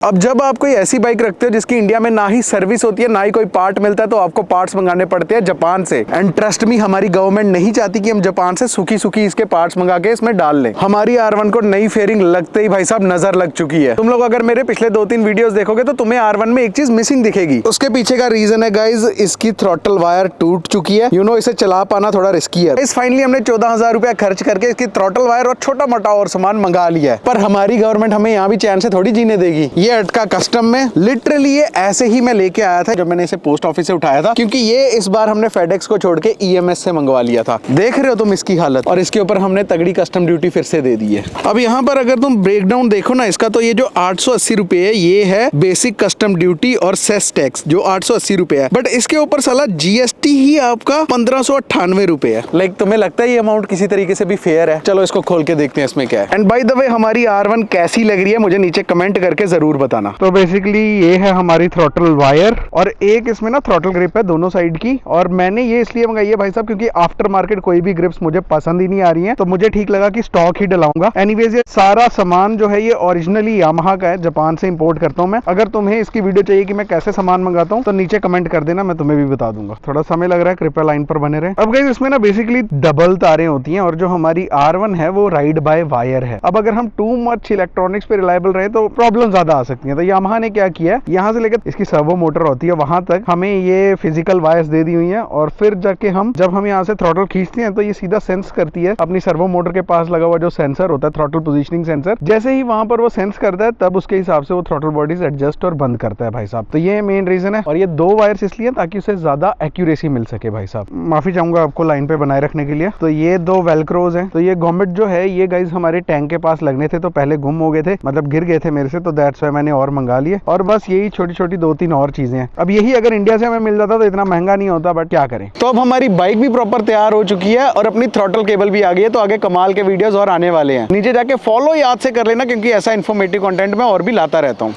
अब जब आप कोई ऐसी बाइक रखते हो जिसकी इंडिया में ना ही सर्विस होती है ना ही कोई पार्ट मिलता है, तो आपको पार्ट्स मंगाने पड़ते हैं जापान से। एंड ट्रस्ट मी, हमारी गवर्नमेंट नहीं चाहती कि हम जापान से सूखी सूखी इसके पार्ट्स मंगा के इसमें डाल लें। हमारी R1 को नई फेयरिंग लगते ही भाई साहब नजर लग चुकी है। तुम लोग अगर मेरे पिछले 2-3 वीडियोस देखोगे तो तुम्हें R1 में एक चीज मिसिंग दिखेगी। उसके पीछे का रीजन है गाइज, इसकी थ्रॉटल वायर टूट चुकी है। इसे चला पाना थोड़ा रिस्की है। फाइनली हमने 14,000 रुपया खर्च करके इसकी थ्रॉटल वायर और छोटा मोटा और सामान मंगा लिया है। पर हमारी गवर्नमेंट हमें यहाँ भी चैन से थोड़ी जीने देगी। ये अटका कस्टम में लिटरली ये ऐसे ही मैं लेके आया था जब मैंने इसे पोस्ट ऑफिस से उठाया था, क्योंकि ये इस बार हमने फेडेक्स को छोड़ के EMS से मंगवा लिया था। देख रहे हो तुम इसकी हालत, और इसके ऊपर हमने तगड़ी कस्टम ड्यूटी फिर से दे दी है। अब यहाँ पर अगर तुम ब्रेकडाउन देखो ना इसका, तो ये जो 880 रुपए है ये है बेसिक कस्टम ड्यूटी और सेस टैक्स जो 880 रुपए है। बट इसके ऊपर साला GST ही आपका 1598 रुपए है। लाइक तुम्हें लगता है ये अमाउंट किसी तरीके से भी फेयर है? चलो इसको खोल के देखते हैं इसमें क्या है। एंड बाय द वे हमारी R1 कैसी लग रही है मुझे नीचे कमेंट करके जरूर बताना। तो बेसिकली ये है हमारी थ्रॉटल वायर, और एक इसमें ना थ्रॉटल ग्रिप है दोनों साइड की। और मैंने ये इसलिए मंगाई है भाई साहब क्योंकि आफ्टर मार्केट कोई भी ग्रिप्स मुझे पसंद ही नहीं आ रही हैं, तो मुझे ठीक लगा कि स्टॉक ही डलाऊंगा। एनीवेज ये सारा सामान जो है ये ओरिजिनली यामाहा का है, जापान से इंपोर्ट करता हूँ मैं। अगर तुम्हें इसकी वीडियो चाहिए कि मैं कैसे सामान मंगाता हूँ तो नीचे कमेंट कर देना, मैं तुम्हें भी बता दूंगा। थोड़ा समय लग रहा है, कृपया लाइन पर बने रहे। अब गाइस इसमें ना बेसिकली डबल तारें होती हैं, और जो हमारी R1 है वो राइड बाय वायर है। अब अगर हम टू मच इलेक्ट्रॉनिक्स पे रिलायबल रहे तो प्रॉब्लम ज्यादा आ सकती है। तो यामाहा ने क्या किया है, यहाँ से लेकर इसकी सर्वो मोटर होती है वहां तक हमें ये फिजिकल वायर्स दे दी हुई है, और फिर जाके जब हम यहाँ से थ्रॉटल खींचते हैं तो ये सीधा सेंस करती है अपनी सर्वो मोटर के पास लगा हुआ जो सेंसर होता है, थ्रॉटल पोजीशनिंग सेंसर। जैसे ही वहां पर वो सेंस करता है तब उसके हिसाब से वो थ्रॉटल बॉडीज एडजस्ट और बंद करता है भाई साहब। तो ये मेन रीजन है, और ये 2 वायर्स इसलिए ताकि उसे ज्यादा एक्यूरेसी मिल सके भाई साहब। माफी चाहूंगा आपको लाइन पे बनाए रखने के लिए। तो ये 2 वेलक्रोज हैं। तो ये गवर्नमेंट जो है ये गाइज हमारे टैंक के पास लगने थे, तो पहले गुम हो गए थे, मतलब गिर गए थे मेरे से, तो दैट्स व्हाई मैंने और मंगा लिए। और बस यही छोटी छोटी 2-3 और चीजें हैं। अब यही अगर इंडिया से हमें मिल जाता तो इतना महंगा नहीं होता, बट क्या करें। तो अब हमारी बाइक भी प्रॉपर तैयार हो चुकी है और अपनी थ्रॉटल केबल भी आ गई है। तो आगे कमाल के वीडियोस और आने वाले हैं। नीचे जाके फॉलो याद से कर लेना, क्योंकि ऐसा इन्फॉर्मेटिव कंटेंट मैं और भी लाता रहता हूँ।